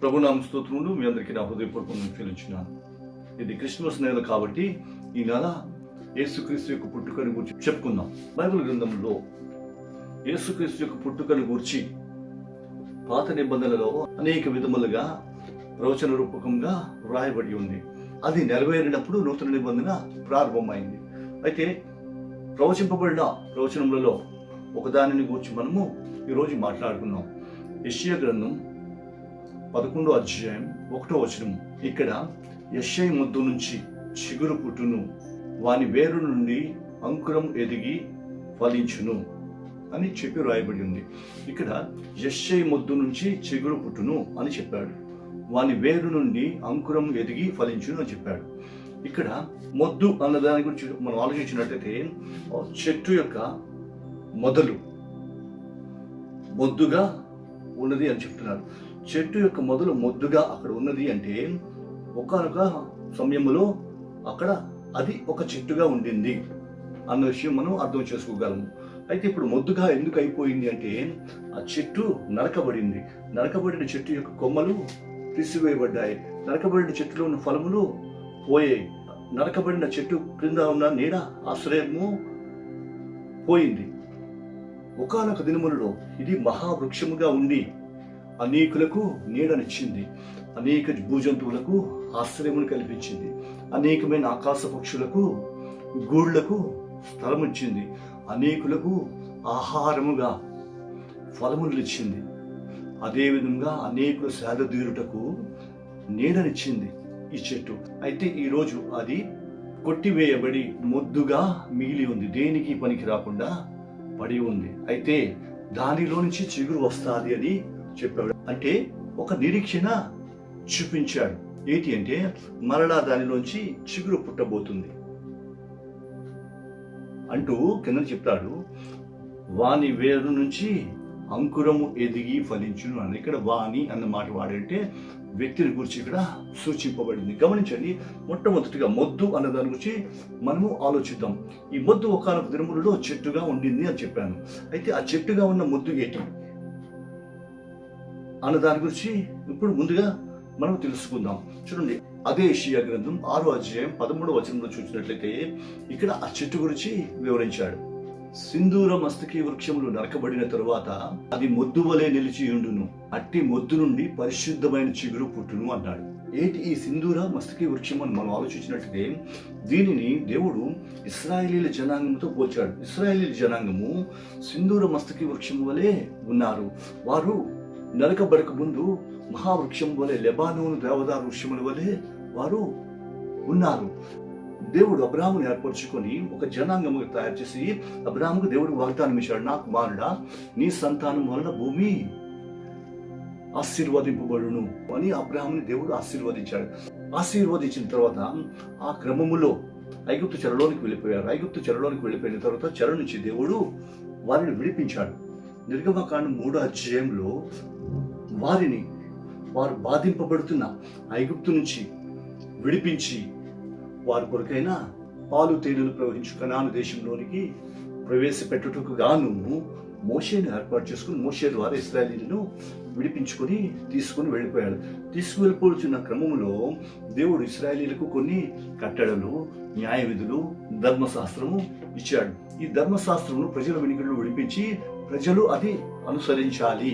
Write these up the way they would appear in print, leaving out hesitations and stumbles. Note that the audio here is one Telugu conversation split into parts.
ప్రభునామ స్తోత్రములు మీ అందరికీ నా హృదయపూర్వకంగా చెల్లించున్నాను. ఇది క్రిస్మస్ నెల కాబట్టి ఈ నెల యేసుక్రీస్తు యొక్క పుట్టుకను గురించి చెప్పుకుందాం. బైబిల్ గ్రంథంలో యేసుక్రీస్తు యొక్క పుట్టుకను గురించి పాత నిబంధనలలో అనేక విధములుగా ప్రవచన రూపకంగా వ్రాయబడి ఉంది. అది నెరవేరినప్పుడు నూతన నిబంధన ప్రారంభమైంది. అయితే ప్రవచింపబడిన ప్రవచనములలో ఒకదానిని గురించి మనము ఈరోజు మాట్లాడుకున్నాం. యెషయా గ్రంథం 11వ అధ్యాయం 1వ వచనం. ఇక్కడ యెషయా మొద్దు నుంచి చిగురు పుట్టును, వాని వేరు నుండి అంకురం ఎదిగి ఫలించును అని చెప్పి రాయబడి ఉంది. ఇక్కడ యెషయా మొద్దు నుంచి చిగురు పుట్టును అని చెప్పాడు. వాని వేరు నుండి అంకురం ఎదిగి ఫలించును అని చెప్పాడు. ఇక్కడ మొద్దు అన్న దాని గురించి మనం ఆలోచించినట్లయితే చెట్టు యొక్క మొదలు మొద్దుగా ఉన్నది అని చెప్తున్నాడు. చెట్టు యొక్క మొదలు మొద్దుగా అక్కడ ఉన్నది అంటే ఒకానొక సమయంలో అక్కడ అది ఒక చెట్టుగా ఉండింది అన్న విషయం మనం అర్థం చేసుకోగలము. అయితే ఇప్పుడు మొద్దుగా ఎందుకు అయిపోయింది అంటే ఆ చెట్టు నరకబడింది. నరకబడిన చెట్టు యొక్క కొమ్మలు తీసివేయబడ్డాయి. నరకబడిన చెట్టులో ఉన్న ఫలములు పోయాయి. నరకబడిన చెట్టు క్రింద ఉన్న నీడ ఆశ్రయము పోయింది. ఒకానొక దినములలో ఇది మహావృక్షముగా ఉండి అనేకులకు నీడనిచ్చింది, అనేక భూజంతువులకు ఆశ్రయమును కల్పించింది, అనేకమైన ఆకాశ పక్షులకు గూళ్లకు స్థలం ఇచ్చింది, అనేకులకు ఆహారముగా ఫలములు ఇచ్చింది. అదేవిధంగా అనేకులు సేదతీరుటకు నీడనిచ్చింది ఈ చెట్టు. అయితే ఈరోజు అది కొట్టివేయబడి మొద్దుగా మిగిలి ఉంది, దేనికి పనికి రాకుండా పడి ఉంది. అయితే దానిలో నుంచి చిగురు వస్తుంది అని చెప్పాడు. అంటే ఒక నిరీక్షణ చూపించాడు. ఏంటి అంటే మరలా దానిలోంచి చిగురు పుట్టబోతుంది అంటూ కింద చెప్తాడు. వాని వేరు నుంచి అంకురము ఎదిగి ఫలించును అని. ఇక్కడ వాని అన్న మాట వాడంటే వ్యక్తిని గురించి ఇక్కడ సూచింపబడింది. గమనించండి, మొట్టమొదటిగా మొద్దు అన్న దాని గురించి మనము ఆలోచిద్దాం. ఈ మొద్దు ఒకానొక దినములలో చెట్టుగా ఉండింది అని చెప్పాను. అయితే ఆ చెట్టుగా ఉన్న మొద్దు ఏంటి అన్న దాని గురించి ఇప్పుడు ముందుగా మనం తెలుసుకుందాం. చూడండి, అదే యెషయా గ్రంథం 6వ అధ్యాయం 13వ వచనంలో చూసినట్లయితే ఇక్కడ ఆ చెట్టు గురించి వివరించాడు. సింధూర మస్తకి వృక్షములు నరకబడిన తరువాత అది మొద్దు వలె నిలిచి ఉండును, అట్టి మొద్దు నుండి పరిశుద్ధమైన చిగురు పుట్టును అన్నాడు. ఏంటి ఈ సింధూర మస్తకి వృక్షం అని మనం ఆలోచించినట్లయితే దీనిని దేవుడు ఇశ్రాయేలీల జనాంగంతో పోల్చాడు. ఇశ్రాయేలీల జనాంగము సింధూర మస్తకి వృక్షం వలె ఉన్నారు. వారు నరకబడక ముందు మహావృక్షం వలె, లెబానోను దేవదారు వృక్షముల వలె వారు ఉన్నారు. దేవుడు అబ్రాహాముని ఏర్పరచుకొని ఒక జనాంగము తయారు చేసి అబ్రాహాముకు దేవుడు వాగ్దానం ఇచ్చాడు, నా కుమారుడా నీ సంతానం వలన భూమి ఆశీర్వదింపబడును అని అబ్రాహాముని దేవుడు ఆశీర్వదించాడు. ఆశీర్వదించిన తర్వాత ఆ క్రమములో ఐగుప్తు చెరలోనికి వెళ్ళిపోయారు. ఐగుప్తు చెరలోనికి వెళ్ళిపోయిన తర్వాత చెర నుంచి దేవుడు వారిని విడిపించాడు. నిర్గమకాండం 3వ అధ్యాయంలో వారు బాధింపబడుతున్న ఐగుప్తు నుంచి విడిపించి వారి కొరకైనా పాలు తేనెలు ప్రవహించు కనాను దేశంలోనికి ప్రవేశపెట్టుటకు గాను మోషేని ఏర్పాటు చేసుకుని మోషే ద్వారా ఇశ్రాయేలీయులను విడిపించుకొని తీసుకుని వెళ్ళిపోయాడు. తీసుకువెళ్ళిపోతున్న క్రమంలో దేవుడు ఇశ్రాయేలీయులకు కొన్ని కట్టడలు, న్యాయ విధులు, ధర్మశాస్త్రము ఇచ్చాడు. ఈ ధర్మశాస్త్రమును ప్రజల వెనుకలో విడిపించి ప్రజలు అది అనుసరించాలి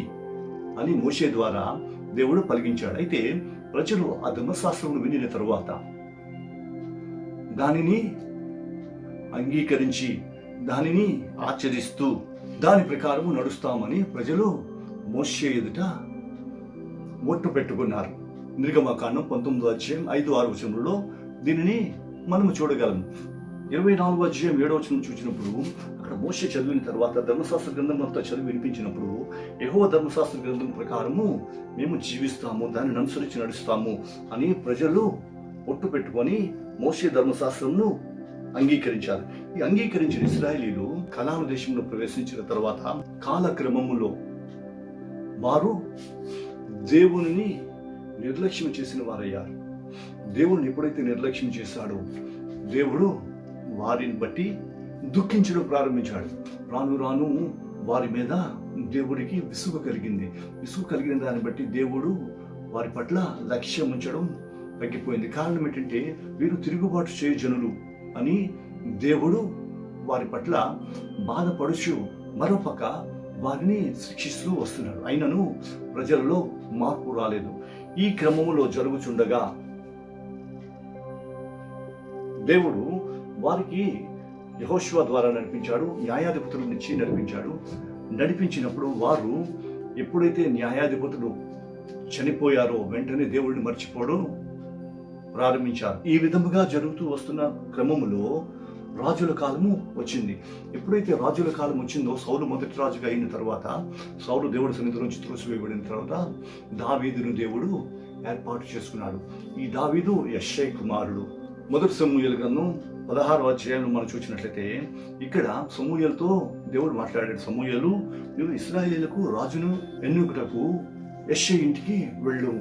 అని మోషే ద్వారా దేవుడు పలికించాడు. అయితే ప్రజలు ఆ ధర్మశాస్త్రమును వినిన తరువాత దానిని అంగీకరించి దానిని ఆచరిస్తూ దాని ప్రకారము నడుస్తామని ప్రజలు మోషే ఎదుట ఒట్టు పెట్టుకున్నారు. నిర్గమకాండం 19వ అధ్యాయం 5-6 వచనంలో దీనిని మనము చూడగలము. 24వ అధ్యాయం 7వ వచనం చూసినప్పుడు అక్కడ మోషే చదివిన తర్వాత ధర్మశాస్త్ర గ్రంథం అంతా చదివి వినిపించినప్పుడు యెహోవా ధర్మశాస్త్ర గ్రంథం ప్రకారము మేము జీవిస్తాము, దానిని అనుసరించి నడుస్తాము అని ప్రజలు ఒట్టు పెట్టుకొని మోషే ధర్మశాస్త్రంను అంగీకరించారు. ఈ అంగీకరించిన ఇశ్రాయేలీయులు కనాను దేశంలో ప్రవేశించిన తర్వాత కాలక్రమములో వారు దేవునిని నిర్లక్ష్యం చేసిన వారయ్యారు. దేవుడిని ఎప్పుడైతే నిర్లక్ష్యం చేశాడో దేవుడు వారిని బట్టి దుఃఖించడం ప్రారంభించాడు. రాను రాను వారి మీద దేవుడికి విసుగు కలిగింది. విసుగు కలిగిన దాన్ని బట్టి దేవుడు వారి పట్ల లక్ష్యం ఉంచడం తగ్గిపోయింది. కారణం ఏంటంటే వీరు తిరుగుబాటు చేయ జనులు అని దేవుడు వారి పట్ల బాధపడుచు మరోపక్క వారిని శిక్షిస్తూ వస్తున్నాడు. అయినను ప్రజలలో మార్పు రాలేదు. ఈ క్రమంలో జరుగుచుండగా దేవుడు వారికి యెహోషువ ద్వారా నడిపించాడు, న్యాయాధిపతుల నుంచి నడిపించినప్పుడు వారు ఎప్పుడైతే న్యాయాధిపతులు చనిపోయారో వెంటనే దేవుడిని మర్చిపోవడం ప్రారంభించారు. ఈ విధముగా జరుగుతూ వస్తున్న క్రమములో రాజుల కాలము వచ్చింది. ఎప్పుడైతే రాజుల కాలం వచ్చిందో, సౌలు మొదటి రాజుగా అయిన తర్వాత, సౌలు దేవుడి సన్నిధి నుంచి త్రోసివేయబడిన తర్వాత దావీదును దేవుడు ఏర్పాటు చేసుకున్నాడు. ఈ దావీదు యెష్షై కుమారుడు. మొదటి సమూయేలు గ్రంథం 16వ అధ్యాయంలో మనం చూసినట్లయితే ఇక్కడ సమూయేలుతో దేవుడు మాట్లాడాడు. సమూయేలు, నువ్వు ఇశ్రాయేలీయులకు రాజును ఎన్నుకుటకు యెష్షై ఇంటికి వెళ్ళు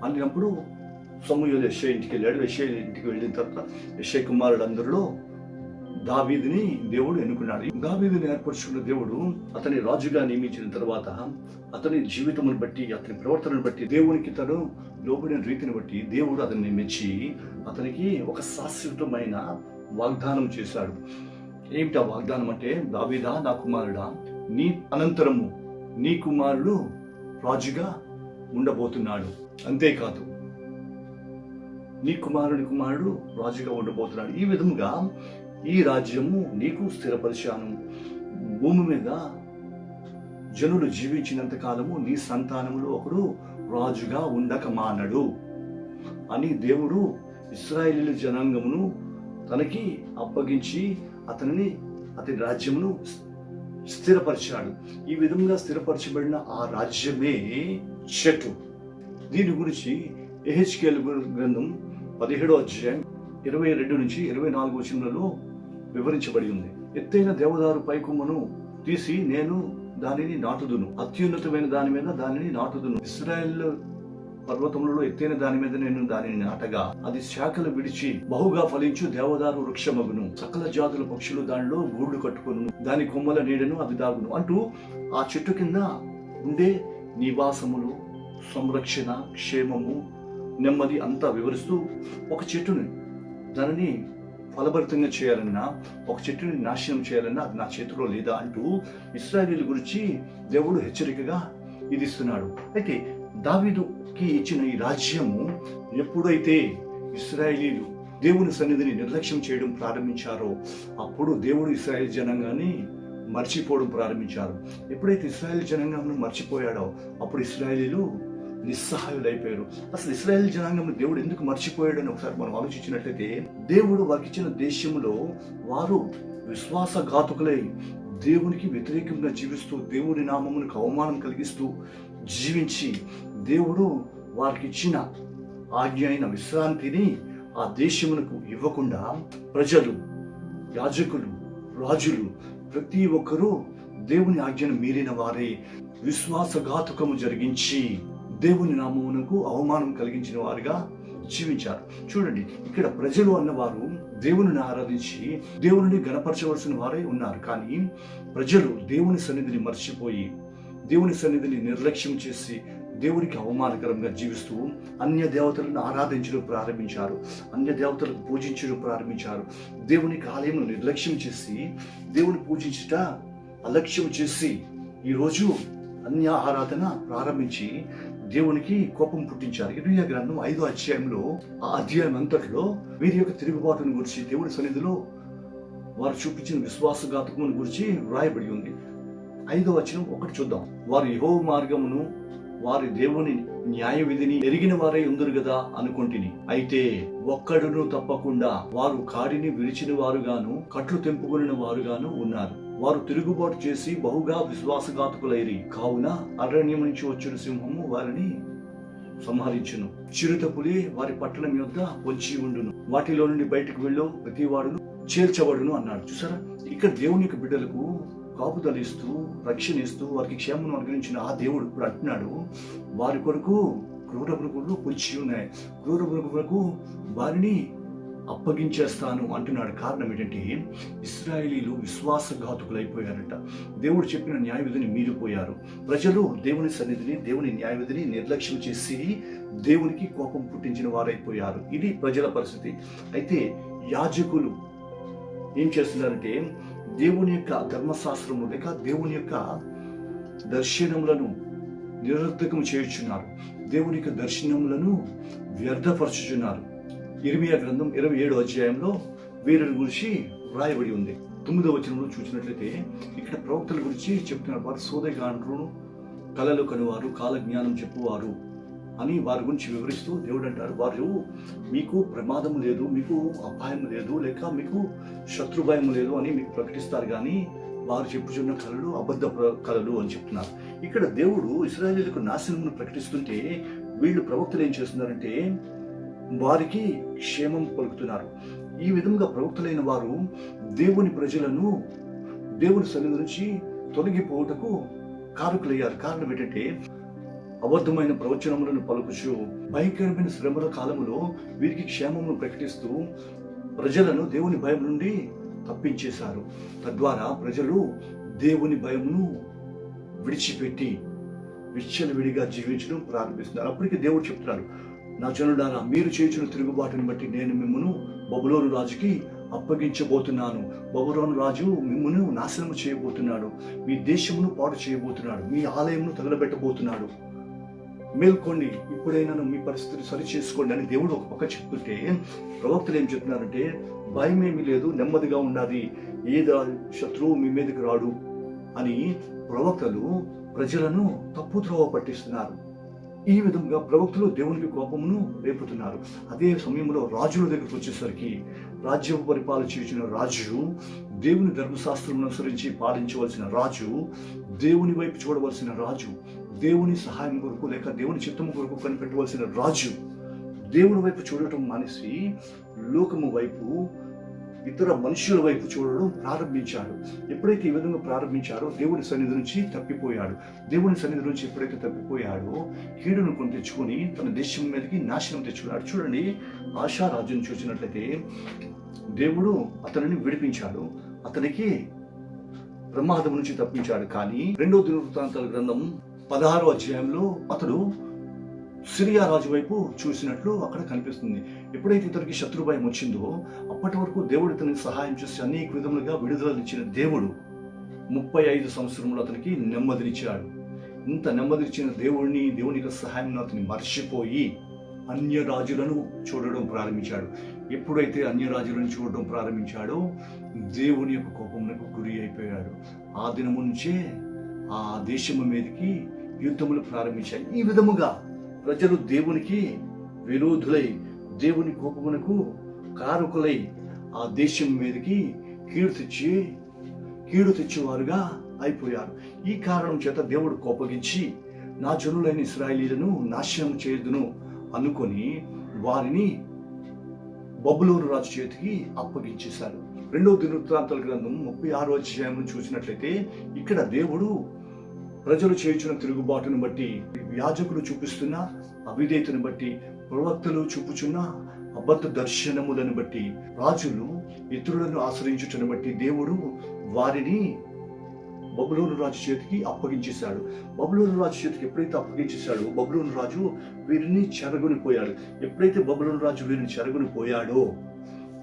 అన్నప్పుడు సమూయేలు యెష్షై ఇంటికి వెళ్ళాడు. యెష్షై ఇంటికి వెళ్ళిన తర్వాత యెష్షై కుమారులందరిలో దావీదుని దేవుడు ఎన్నుకున్నాడు. దావీదుని ఏర్పరచుకున్న దేవుడు అతని రాజుగా నియమించిన తర్వాత అతని జీవితమును బట్టి, అతని ప్రవర్తనను బట్టి, దేవునికి తను లోబడిన రీతిని బట్టి దేవుడు అతన్ని మెచ్చి అతనికి ఒక శాశ్వతమైన వాగ్దానం చేశాడు. ఏమిటా వాగ్దానం అంటే, దావీదా నా కుమారుడా, నీ అనంతరము నీ కుమారుడు రాజుగా ఉండబోతున్నాడు. అంతేకాదు, నీ కుమారుడు రాజుగా ఉండబోతున్నాడు. ఈ విధముగా ఈ రాజ్యము నీకు స్థిరపరిచాను. భూమి మీద జనులు జీవించినంత కాలము నీ సంతానములో ఒకడు రాజుగా ఉండక మానడు అని దేవుడు ఇశ్రాయేలీయుల జనాంగమును తనకి అప్పగించి అతని రాజ్యమును స్థిరపరిచాడు. ఈ విధంగా స్థిరపరచబడిన ఆ రాజ్యమే చెట్టు. దీని గురించి యెహెజ్కేలు గ్రంథం 17వ అధ్యాయం 22 నుంచి 24 వచనాలలో వివరించబడి ఉంది. ఎత్తైన దేవదారు పైకొమ్మను తీసి నేను దానిని నాటుదును, అత్యున్నతమైన దాని మీద దానిని నాటుదును. ఇశ్రాయేలు పర్వతములలో ఎత్తైన దాని మీద నేను దానిని నాటగా అది శాఖలు విడిచి బహుగా ఫలించు దేవదారు వృక్షమగును. సకల జాతుల పక్షులు దానిలో గూడు కట్టుకొను, దాని కొమ్మల నీడను అది దాగును అంటూ ఆ చెట్టు కింద ఉండే నివాసములు, సంరక్షణ, క్షేమము, నెమ్మది అంతా వివరిస్తూ ఒక చెట్టుని దానిని ఫలభరితంగా చేయాలన్నా, ఒక చెట్టుని నాశనం చేయాలన్నా అది నా చేతిలో లేదా అంటూ ఇశ్రాయేలీయుల గురించి దేవుడు హెచ్చరికగా ఇది ఇస్తున్నాడు. అయితే దావీదుకి ఇచ్చిన ఈ రాజ్యము ఎప్పుడైతే ఇశ్రాయేలీయులు దేవుని సన్నిధిని నిర్లక్ష్యం చేయడం ప్రారంభించారో అప్పుడు దేవుడు ఇశ్రాయేల్ జనాంగాన్ని మర్చిపోవడం ప్రారంభించారు. ఎప్పుడైతే ఇశ్రాయేల్ జనాంగాన్ని మర్చిపోయాడో అప్పుడు ఇశ్రాయేలీయులు నిస్సహాయులైపోయారు. అసలు ఇశ్రాయేల్ జనాంగం దేవుడు ఎందుకు మర్చిపోయాడని ఒకసారి మనం ఆలోచించినట్లయితే, దేవుడు వారికి ఇచ్చిన దేశంలో వారు విశ్వాసఘాతుకులై దేవునికి వ్యతిరేకంగా జీవిస్తూ, దేవుని నామమునకు అవమానం కలిగిస్తూ జీవించి, దేవుడు వారికి ఇచ్చిన ఆజ్ఞ అయిన విశ్రాంతిని ఆ దేశమునకు ఇవ్వకుండా ప్రజలు, యాజకులు, రాజులు ప్రతి ఒక్కరూ దేవుని ఆజ్ఞను మీరిన వారే విశ్వాసఘాతుకము జరిగించి దేవుని నామమునకు అవమానం కలిగించిన వారుగా జీవించారు. చూడండి, ఇక్కడ ప్రజలు అన్నవారు దేవుని ఆరాధించి దేవుని గణపరచవలసిన వారే ఉన్నారు. కానీ ప్రజలు దేవుని సన్నిధిని మర్చిపోయి, దేవుని సన్నిధిని నిర్లక్ష్యం చేసి దేవునికి అవమానకరంగా జీవిస్తూ అన్య దేవతలను ఆరాధించడం ప్రారంభించారు, అన్య దేవతలకు పూజించడం ప్రారంభించారు. దేవునికి ఆలయమును నిర్లక్ష్యం చేసి దేవుని పూజించుట అలక్ష్యం చేసి ఈరోజు అన్య ఆరాధన ప్రారంభించి దేవునికి కోపం పుట్టించారు. ఇర్మీయా గ్రంథం 5వ అధ్యాయంలో ఆ అధ్యాయం అంతట్లో వీరి యొక్క తిరుగుబాటును గురించి, దేవుడి సన్నిధిలో వారు చూపించిన విశ్వాసఘాతకం గురించి వ్రాయబడి ఉంది. 5వ వచనం ఒకటి చూద్దాం. వారు యెహోవా మార్గమును వారి దేవుని న్యాయ విధిని ఎరిగిన వారై ఉందరు కదా అనుకుంటుని, అయితే ఒక్కడును తప్పకుండా వారు కాడిని విరిచిన వారుగాను కట్లు తెంపుకొనిన వారుగాను ఉన్నారు. వారు తిరుగుబాటు చేసి బహుగా విశ్వాసఘాతకులైరి, కావున అరణ్యం నుంచి వచ్చిన సింహము వారిని సంహరించును, చిరుత పులి వారి పట్టణం యొద్ద వచ్చి ఉండును, వాటిలో నుండి బయటకు వెళ్ళు ప్రతి వాడును చేర్చబడును అన్నాడు. చూసారా, ఇక్కడ దేవుని యొక్క బిడ్డలకు కాపుదల ఇస్తూ, రక్షణ ఇస్తూ, వారికి క్షేమం అనుగ్రహించిన ఆ దేవుడు ఇప్పుడు అంటున్నాడు, వారి కొరకు క్రూర మృగములు పొంచి ఉన్నాయి, క్రూర మృగములకు వారిని అప్పగించేస్తాను అంటున్నాడు. కారణం ఏంటంటే ఇశ్రాయేలీలు విశ్వాసఘాతుకులైపోయారట. దేవుడు చెప్పిన న్యాయ విధిని మీరిపోయారు. ప్రజలు దేవుని సన్నిధిని, దేవుని న్యాయ విధిని నిర్లక్ష్యం చేసి దేవునికి కోపం పుట్టించిన వారైపోయారు. ఇది ప్రజల పరిస్థితి. అయితే యాజకులు ఏం చేస్తున్నారంటే దేవుని యొక్క ధర్మశాస్త్రము లేక దేవుని యొక్క దర్శనములను నిరర్థకం చేయుచున్నారు. దేవుని యొక్క దర్శనములను వ్యర్థపరచుచున్నారు. ఇర్మియా గ్రంథం 27వ అధ్యాయంలో వీరిని గురించి వ్రాయబడి ఉంది. 9వ వచనంలో చూసినట్లయితే ఇక్కడ ప్రవక్తల గురించి చెప్తున్నారు. వారు సోదగాండ్రును, కలలు కనువారు, కాల జ్ఞానం చెప్పువారు అని వారి గురించి వివరిస్తూ దేవుడు అంటారు, వారు మీకు ప్రమాదం లేదు, మీకు అపాయం లేదు, లేక మీకు శత్రు భయం లేదు అని మీకు ప్రకటిస్తారు. కానీ వారు చెప్పుచున్న కళలు అబద్ధ కళలు అని చెప్తున్నారు. ఇక్కడ దేవుడు ఇశ్రాయేలీయులకు నాశనమును ప్రకటిస్తుంటే వీళ్ళు ప్రవక్తలు ఏం చేస్తున్నారంటే వారికి క్షేమం పలుకుతున్నారు. ఈ విధంగా ప్రవక్తలైన వారు దేవుని ప్రజలను దేవుని సన్నిధి నుంచి తొలగిపోవటకు కారకులయ్యారు. కారణం ఏంటంటే అబద్ధమైన ప్రవచనములను పలుకుచు భయంకరమైన శ్రమల కాలములో వీరికి క్షేమమును ప్రకటిస్తూ ప్రజలను దేవుని భయం నుండి తప్పించేశారు. తద్వారా ప్రజలు దేవుని భయమును విడిచిపెట్టి విచ్చలవిడిగా జీవించడం ప్రారంభిస్తున్నారు. అప్పటికి దేవుడు చెప్తున్నాడు, నా జనులారా, మీరు చేసిన తిరుగుబాటుని బట్టి నేను మిమ్మును బబులోను రాజుకి అప్పగించబోతున్నాను. బబులోను రాజు మిమ్మును నాశనము చేయబోతున్నాడు, మీ దేశమును పాడు చేయబోతున్నాడు, మీ ఆలయమును తగలబెట్టబోతున్నాడు. మేల్కోండి, ఇప్పుడైనా మీ పరిస్థితిని సరి చేసుకోండి అని దేవుడు ఒక పక్క చెప్తుంటే ప్రవక్తలు ఏం చెప్తున్నారంటే భయం ఏమీ లేదు, నెమ్మదిగా ఉండాలి, ఏదో శత్రువు మీ మీదకి రాడు అని ప్రవక్తలు ప్రజలను తప్పుత్రోవ పట్టిస్తున్నారు. ఈ విధంగా ప్రవక్తలు దేవునికి కోపమును రేపుతున్నారు. అదే సమయంలో రాజుల దగ్గరకు వచ్చేసరికి రాజ్యం పరిపాలన చేసిన రాజు, దేవుని ధర్మశాస్త్రం అనుసరించి పాలించవలసిన రాజు, దేవుని వైపు చూడవలసిన రాజు, దేవుని సహాయం కొరకు లేక దేవుని చిత్తము కొరకు కనిపెట్టవలసిన రాజు దేవుని వైపు చూడటం మానేసి లోకము వైపు, ఇతర మనుషుల వైపు చూడడం ప్రారంభించాడు. ఎప్పుడైతే ఈ విధంగా ప్రారంభించారో దేవుని సన్నిధి నుంచి తప్పిపోయాడు. దేవుని సన్నిధి నుంచి ఎప్పుడైతే తప్పిపోయాడో కీడును కొని తెచ్చుకొని తన దేశం మీదకి నాశనం తెచ్చుకున్నాడు. చూడండి, ఆశా రాజును చూసినట్లయితే దేవుడు అతనిని విడిపించాడు, అతనికి ప్రమాదం నుంచి తప్పించాడు. కానీ 2వ దినవృత్తాంతాల గ్రంథం 16వ అధ్యాయంలో అతడు సిరియా రాజు వైపు చూసినట్లు అక్కడ కనిపిస్తుంది. ఎప్పుడైతే ఇతనికి శత్రు భయం వచ్చిందో అప్పటి వరకు దేవుడు ఇతనికి సహాయం చేసి అనేక విధములుగా విడుదలనిచ్చిన దేవుడు 35 సంవత్సరములు అతనికి నెమ్మదినిచ్చాడు. ఇంత నెమ్మదినిచ్చిన దేవుడిని, దేవుని యొక్క సహాయం అతన్ని మర్చిపోయి అన్య రాజులను చూడడం ప్రారంభించాడు. ఎప్పుడైతే అన్య రాజులను చూడడం ప్రారంభించాడో దేవుని యొక్క కోపమునకు గురి అయిపోయాడు. ఆ దినము నుంచే ఆ దేశము మీదకి యుద్ధములు ప్రారంభించాయి. ఈ విధముగా ప్రజలు దేవునికి విరోధులై దేవుని కోపమునకు కారకులై ఆ దేశం మీదకి కీడు తెచ్చేవారుగా అయిపోయారు. ఈ కారణం చేత దేవుడు కోపగించి నా జనులైన ఇశ్రాయేలీయులను నాశనం చేయదును అనుకొని వారిని బబులోను రాజు చేతికి అప్పగించేశారు. 2వ దినవృత్తాంతాల గ్రంథం 36వ అధ్యాయం చూసినట్లయితే ఇక్కడ దేవుడు ప్రజలు చేయుచున్న తిరుగుబాటును బట్టి, యాజకులు చూపిస్తున్న అవిధేయతను బట్టి, ప్రవక్తలు చూపుచున్న అబద్ధ దర్శనములను బట్టి, రాజులు ఇతరులను ఆశ్రయించుటను బట్టి దేవుడు వారిని బబులోను రాజు చేతికి అప్పగించేశాడు. బబులోను రాజు చేతికి ఎప్పుడైతే అప్పగించేశాడో బబులోను రాజు వీరిని చెరగొని పోయాడు. ఎప్పుడైతే బబులోను రాజు వీరిని చెరగొని పోయాడో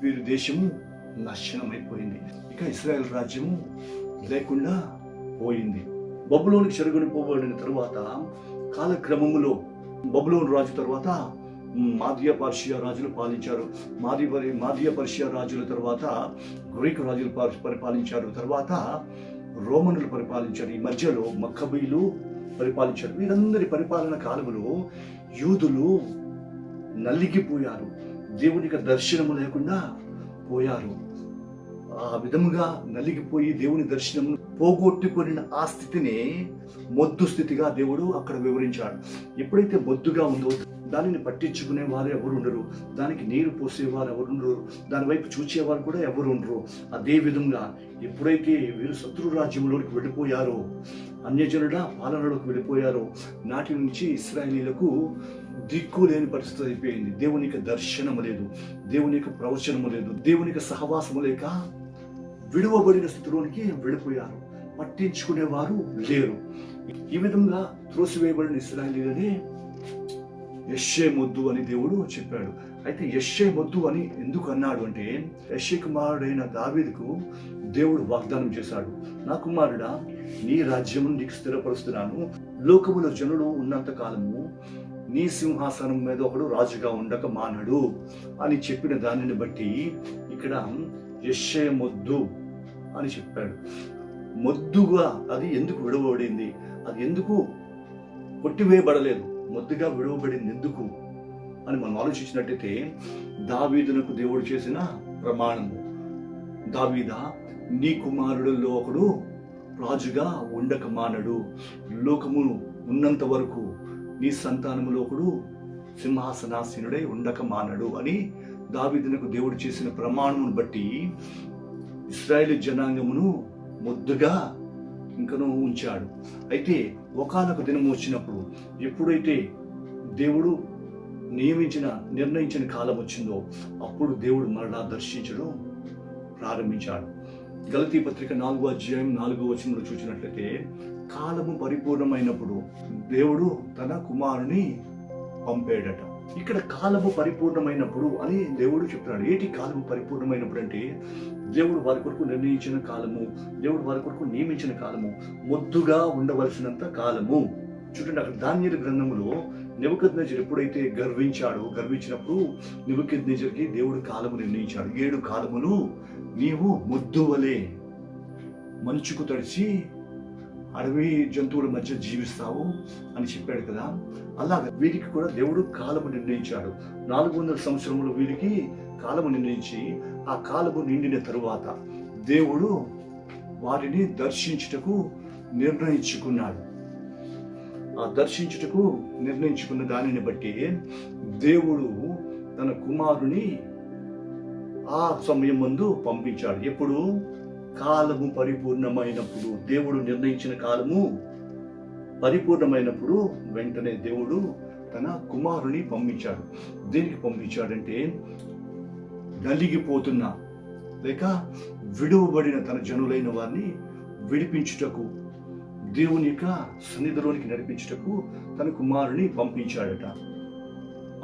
వీరి దేశము నాశనం అయిపోయింది. ఇక ఇశ్రాయేల్ రాజ్యము లేకుండా పోయింది. బబులోనికి చెరగొని పోబడిన తరువాత కాలక్రమములో బబులోను రాజు తర్వాత మాదియా పర్షియా రాజులు పాలించారు. మాదియా పర్షియా రాజుల తర్వాత గ్రీకు రాజులు పరిపాలించారు. తర్వాత రోమనులు పరిపాలించారు. ఈ మధ్యలో మక్కబీలు పరిపాలించారు. వీరందరి పరిపాలన కాలములో యూదులు నలిగిపోయారు, దేవునికి దర్శనము లేకుండా పోయారు. ఆ విధముగా నలిగిపోయి దేవుని దర్శనం పోగొట్టుకుని ఆ స్థితిని మొద్దు స్థితిగా దేవుడు అక్కడ వివరించాడు. ఎప్పుడైతే మొద్దుగా ఉందో దానిని పట్టించుకునే వారు ఎవరు ఉండరు, దానికి నీరు పోసేవారు ఎవరు ఉండరు, దాని వైపు చూచేవారు కూడా ఎవరు ఉండరు. అదే విధంగా ఎప్పుడైతే వీరు శత్రు రాజ్యంలోకి వెళ్ళిపోయారో అన్యజనుల పాలనలోకి వెళ్ళిపోయారో నాటి నుంచి ఇశ్రాయేలీయులకు దిక్కు లేని పరిస్థితి అయిపోయింది. దేవునికి దర్శనము లేదు, దేవునికి ప్రవచనము లేదు, దేవునికి సహవాసము లేక విడువబడిన స్థితిలోనికి వెళ్ళిపోయారు. పట్టించుకునేవారు లేరు. ఈ విధంగా త్రోసివేయబడిన ఇశ్రాయేలీయులనే యెష్షే మొద్దు అని దేవుడు చెప్పాడు. అయితే యెష్షే మొద్దు అని ఎందుకు అన్నాడు అంటే, యెష్షే కుమారుడైన దావీదుకు దేవుడు వాగ్దానం చేశాడు, నా కుమారుడా, నీ రాజ్యమును నీకు స్థిరపరుస్తున్నాను, లోకములో జనులు ఉన్నంత కాలము నీ సింహాసనం మీద ఒకడు రాజుగా ఉండక మానడు అని చెప్పిన దానిని బట్టి ఇక్కడ యెష్షే మొద్దు అని చెప్పాడు. మొద్దుగా అది ఎందుకు విడవబడింది, అది ఎందుకు కొట్టివేయబడలేదు, మొద్దుగా విడవబడింది ఎందుకు అని మనం ఆలోచించినట్టయితే, దావీదునకు దేవుడు చేసిన ప్రమాణము, దావీదా, నీ కుమారుడులో ఒకడు రాజుగా ఉండక మానడు, లోకమును ఉన్నంత వరకు నీ సంతానములో ఒకడు సింహాసనాసీనుడై ఉండక మానడు అని దావీదునకు దేవుడు చేసిన ప్రమాణమును బట్టి ఇశ్రాయేలు జనాంగమును మొద్దుగా ఇంకను ఉంచాడు. అయితే ఒకానొక దినం వచ్చినప్పుడు, ఎప్పుడైతే దేవుడు నిర్ణయించిన కాలం వచ్చిందో అప్పుడు దేవుడు మరలా దర్శించడం ప్రారంభించాడు. గలతీ పత్రిక 4వ అధ్యాయం 4వ వచనంలో చూసినట్లయితే, కాలము పరిపూర్ణమైనప్పుడు దేవుడు తన కుమారుని పంపాడట. ఇక్కడ కాలము పరిపూర్ణమైనప్పుడు అని దేవుడు చెప్తున్నాడు. ఏంటి కాలము పరిపూర్ణమైనప్పుడు అంటే, దేవుడు వారి కొరకు నిర్ణయించిన కాలము, దేవుడు వారి కొరకు నియమించిన కాలము, మొద్దుగా ఉండవలసినంత కాలము. చూడండి, అక్కడ దానియేలు గ్రంథములో నెబుకద్నెజరు ఎప్పుడైతే గర్వించినప్పుడు నెబుకద్నెజరుకి దేవుడు కాలము నిర్ణయించాడు. 7 కాలములు నీవు మొద్దు వలె మంచుకు తడిచి అడవి జంతువుల మధ్య జీవిస్తావు అని చెప్పాడు కదా. అలాగే వీరికి కూడా దేవుడు కాలము నిర్ణయించాడు. 400 సంవత్సరములు వీరికి కాలము నిర్ణయించి, ఆ కాలము నిండిన తరువాత దేవుడు వారిని దర్శించుటకు నిర్ణయించుకున్నాడు. ఆ దర్శించుటకు నిర్ణయించుకున్న దానిని బట్టి దేవుడు తన కుమారుని ఆ సమయం ముందు పంపించాడు. ఎప్పుడు? కాలము పరిపూర్ణమైనప్పుడు, దేవుడు నిర్ణయించిన కాలము పరిపూర్ణమైనప్పుడు వెంటనే దేవుడు తన కుమారుని పంపించాడు. దేనికి పంపించాడంటే, నలిగిపోతున్న లేక విడువబడిన తన జనులైన వారిని విడిపించుటకు, దేవుని యొక్క సన్నిధిలోనికి నడిపించుటకు తన కుమారుని పంపించాడట.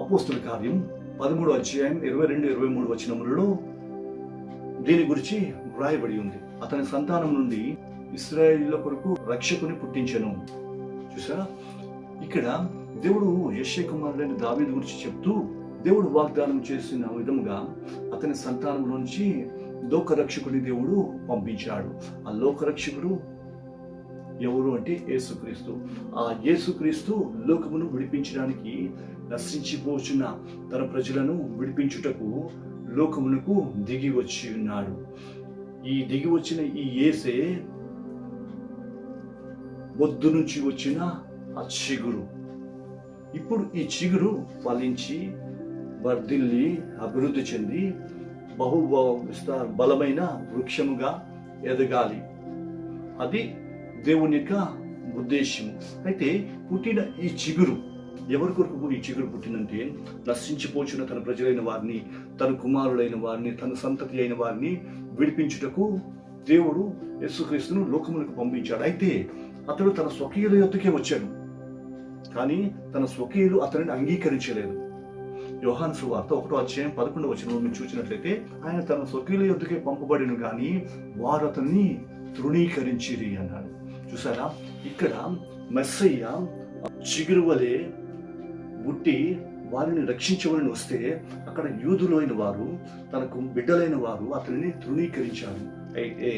అపోస్తుల కార్యం 13వ అధ్యాయం 22-23 వచనములలో దీని గురించి వ్రాయబడి ఉంది. అతని సంతానం నుండి ఇశ్రాయేలీయుల కొరకు రక్షకుని పుట్టించెను. చూసారా, ఇక్కడ దేవుడు యెష్షే కుమారుడైన దావీదు గురించి చెప్తూ దేవుడు వాగ్దానం చేసిన విధముగా అతని సంతానం నుంచి లోకరక్షకుని దేవుడు పంపించాడు. ఆ లోకరక్షకుడు ఎవరు అంటే యేసుక్రీస్తు. ఆ యేసుక్రీస్తు లోకమును విడిపించడానికి, నశించిపోచున్న తన ప్రజలను విడిపించుటకు లోకమునకు దిగి వచ్చి ఉన్నాడు. ఈ దిగి వచ్చిన ఈ యేసే మొద్దు నుంచి వచ్చిన ఆ చిగురు. ఇప్పుడు ఈ చిగురు ఫలించి వర్ధిల్లి అభివృద్ధి చెంది బలమైన వృక్షముగా ఎదగాలి. అది దేవుని యొక్క ఉద్దేశము. అయితే పుట్టిన ఈ చిగురు ఎవరి కొరకు ఈ చిగురు పుట్టిందంటే, నశించిపోచున్న తన ప్రజలైన వారిని, తన కుమారులైన వారిని, తన సంతతి అయిన వారిని విడిపించుటకు దేవుడు యేసుక్రీస్తును లోకములకు పంపించాడు. అయితే అతడు తన స్వకీయుల యొద్దకే వచ్చాడు, కానీ తన స్వకీయులు అతనిని అంగీకరించలేదు. యోహాను సువార్త 1వ అధ్యాయం 11వ వచనంలో మీరు చూసినట్లయితే, ఆయన తన స్వకీయుల యొద్దకే పంపబడిను గాని వారు అతన్ని తృణీకరించిరి అన్నాడు. చూసారా, ఇక్కడ మెస్సయ్య చిగురు వలె పుట్టి వారిని రక్షించవలని వస్తే, అక్కడ యూదులైన వారు, తనకు బిడ్డలైన వారు అతనిని తృణీకరించారు. అయితే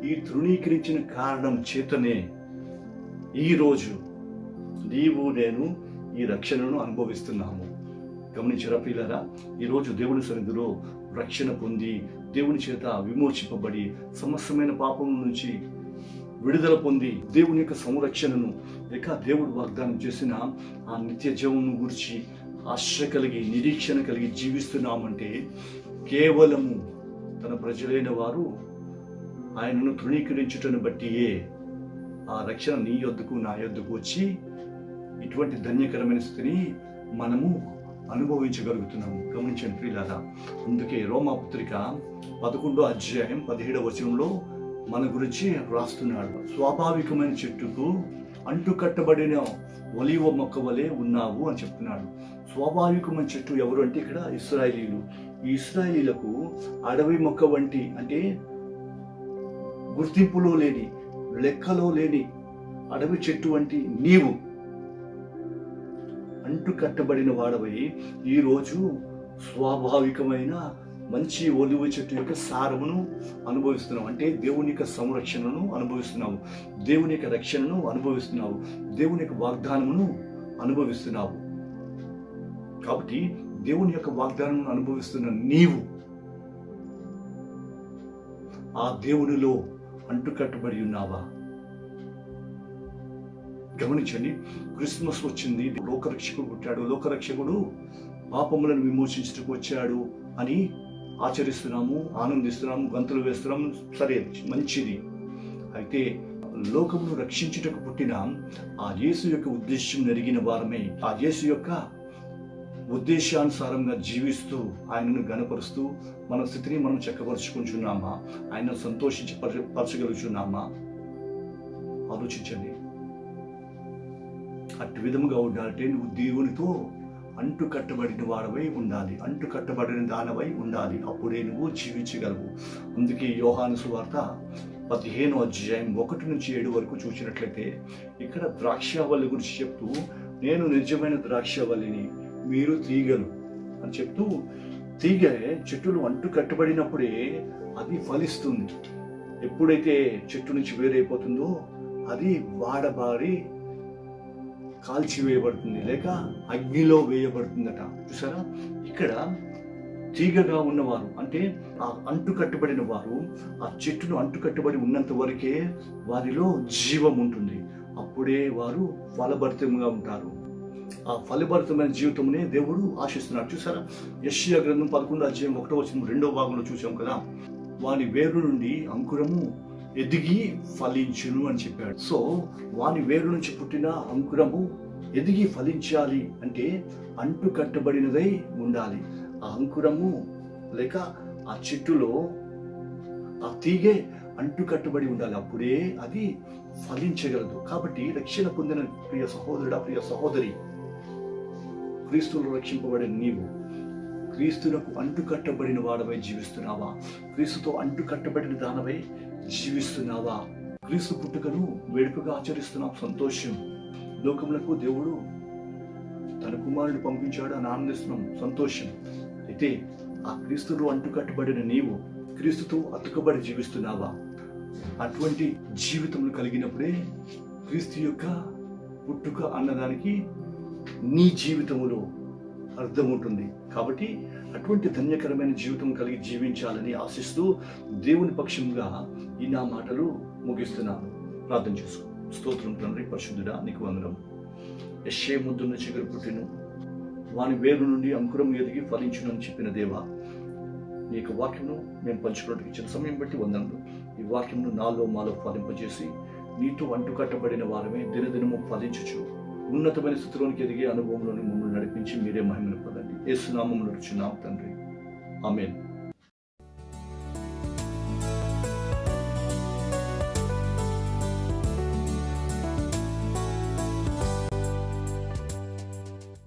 ఈ తృణీకరించిన కారణం చేతనే ఈరోజు నీవు నేను ఈ రక్షణను అనుభవిస్తున్నాము. గమనించారా ప్రియులారా, ఈరోజు దేవుని సన్నిధిలో రక్షణ పొంది, దేవుని చేత విమోచింపబడి, సమస్తమైన పాపం నుంచి విడుదల పొంది, దేవుని యొక్క సంరక్షణను లేక దేవుడు వాగ్దానం చేసిన ఆ నిత్య జీవమును గురించి ఆశ కలిగి, నిరీక్షణ కలిగి జీవిస్తున్నామంటే కేవలము తన ప్రజలైన వారు ఆయనను తృణీకరించుటను బట్టియే ఆ రక్షణ నీ యొద్దకు నా యొద్దకు వచ్చి ఇటువంటి ధన్యకరమైన స్థితిని మనము అనుభవించగలుగుతున్నాము. గమనించండి ప్రియులారా, అందుకే రోమాపత్రిక 11వ అధ్యాయం 17వ వచనంలో మన గురించి రాస్తున్నాడు. స్వాభావికమైన చెట్టుకు అంటుకట్టబడిన ఒలీవ మొక్క వలె ఉన్నావు అని చెప్తున్నాడు. స్వాభావికమైన చెట్టు ఎవరు అంటే ఇక్కడ ఇశ్రాయేలీయులు. ఈ ఇశ్రాయేలీలకు అడవి మొక్క వంటి, అంటే గుర్తింపులో లేని, లెక్కలో లేని అడవి చెట్టు వంటి నీవు అంటు కట్టబడిన వాడవై ఈరోజు స్వాభావికమైన మంచి ఒలివ చెట్టు యొక్క సారమును అనుభవిస్తున్నావు. అంటే దేవుని యొక్క సంరక్షణను అనుభవిస్తున్నావు, దేవుని యొక్క రక్షణను అనుభవిస్తున్నావు, దేవుని యొక్క వాగ్దానమును అనుభవిస్తున్నావు. కాబట్టి దేవుని యొక్క వాగ్దానం అనుభవిస్తున్న నీవు ఆ దేవునిలో అంటుకట్టబడి ఉన్నావా? గమనించండి, క్రిస్మస్ వచ్చింది, లోకరక్షకుడు పుట్టాడు, లోకరక్షకుడు పాపములను విమోచించడానికి వచ్చాడు అని ఆచరిస్తున్నాము, ఆనందిస్తున్నాము, గంతులు వేస్తున్నాము. సరే, మంచిది. అయితే లోకమును రక్షించుటకు పుట్టిన ఆ యేసు యొక్క ఉద్దేశం నెరిగిన వారమే, ఆ యేసు యొక్క ఉద్దేశానుసారంగా జీవిస్తూ ఆయనను గణపరుస్తూ మన స్థితిని మనం చక్కపరుచుకుంటున్నామా? ఆయన సంతోషించి పరచగలుగుతున్నామా? ఆలోచించండి. అటు విధముగా ఉండాలంటే నువ్వు దేవునితో అంటు కట్టబడిన వాడవై ఉండాలి, అంటు కట్టబడిన దానవై ఉండాలి. అప్పుడే నువ్వు జీవించగలవు. అందుకే యోహాను సువార్త 15వ అధ్యాయం 1 నుంచి 7 వరకు చూసినట్లయితే ఇక్కడ ద్రాక్షావల్లి గురించి చెప్తూ, నేను నిజమైన ద్రాక్షావల్లిని, మీరు తీగలు అని చెప్తూ, తీగ చెట్టులు అంటు కట్టబడినప్పుడే అది ఫలిస్తుంది. ఎప్పుడైతే చెట్టు నుంచి వేరైపోతుందో అది వాడబారి కాల్చివేయబడుతుంది, లేక అగ్నిలో వేయబడుతుందట. చూసారా, ఇక్కడ తీగగా ఉన్నవారు అంటే ఆ అంటు కట్టబడిన వారు ఆ చెట్టును అంటు కట్టబడి ఉన్నంత వరకే వారిలో జీవం ఉంటుంది. అప్పుడే వారు ఫలభరితంగా ఉంటారు. ఆ ఫలభరితమైన జీవితమునే దేవుడు ఆశిస్తున్నాడు. చూసారా, యెషయా గ్రంథం 11వ అధ్యాయం 1వ వచనం 2వ భాగంలో చూసాం కదా, వాని వేరు నుండి అంకురము ఎదిగి ఫలించును అని చెప్పాడు. సో వాని వేరు నుంచి పుట్టిన అంకురము ఎదిగి ఫలించాలి అంటే అంటు కట్టబడినదై ఉండాలి. ఆ అంకురము లేక ఆ చెట్టులో ఆ తీగే అంటు కట్టబడి ఉండాలి. అప్పుడే అది ఫలించగలదు. కాబట్టి రక్షణ పొందిన ప్రియ సహోదరుడా, ప్రియ సహోదరి, క్రీస్తులో రక్షింపబడిన నీవు క్రీస్తునకు అంటు కట్టబడిన వాడవై జీవిస్తున్నావా? క్రీస్తుతో అంటు కట్టబడిన దానవై జీవిస్తున్నావా? క్రీస్తు పుట్టుకను వేడుకగా ఆచరిస్తున్నాం, సంతోషం. లోకములకు దేవుడు తన కుమారుడు పంపించాడు అని ఆనందిస్తున్నాం, సంతోషం. అయితే ఆ క్రీస్తులో అంటు కట్టబడిన నీవు క్రీస్తుతో అతుకబడి జీవిస్తున్నావా? అటువంటి జీవితంలో కలిగినప్పుడే క్రీస్తు యొక్క పుట్టుక అన్నదానికి నీ జీవితములో అర్థం ఉంటుంది. కాబట్టి అటువంటి ధన్యకరమైన జీవితం కలిగి జీవించాలని ఆశిస్తూ దేవుని పక్షంగా ఈ నా మాటలు ముగిస్తున్నాను. ప్రార్థన చేసుకో. స్తోత్రం తండ్రి, పరిశుద్ధుడా, నీకు వందనం. యెషయా ముద్దున్న చిగురు పుట్టిను, వాని వేరు నుండి అంకురం ఎదిగి ఫలించునని చెప్పిన దేవా, నీ యొక్క వాక్యమును మేము పంచుకోవడానికి ఇచ్చిన సమయం బట్టి వందనలు. ఈ వాక్యమును నాలో మాలో ఫలింపజేసి నీతో అంటు కట్టబడిన వారమే దినదినము ఫలించుచు ఉన్నతమైన స్థితిలోనికి ఎదిగే అనుభవంలోని మమ్మల్ని నడిపించి మీరే మహిమను పొందండి. యేసు నామములో అడుగుచున్నాము తండ్రి, ఆమేన్.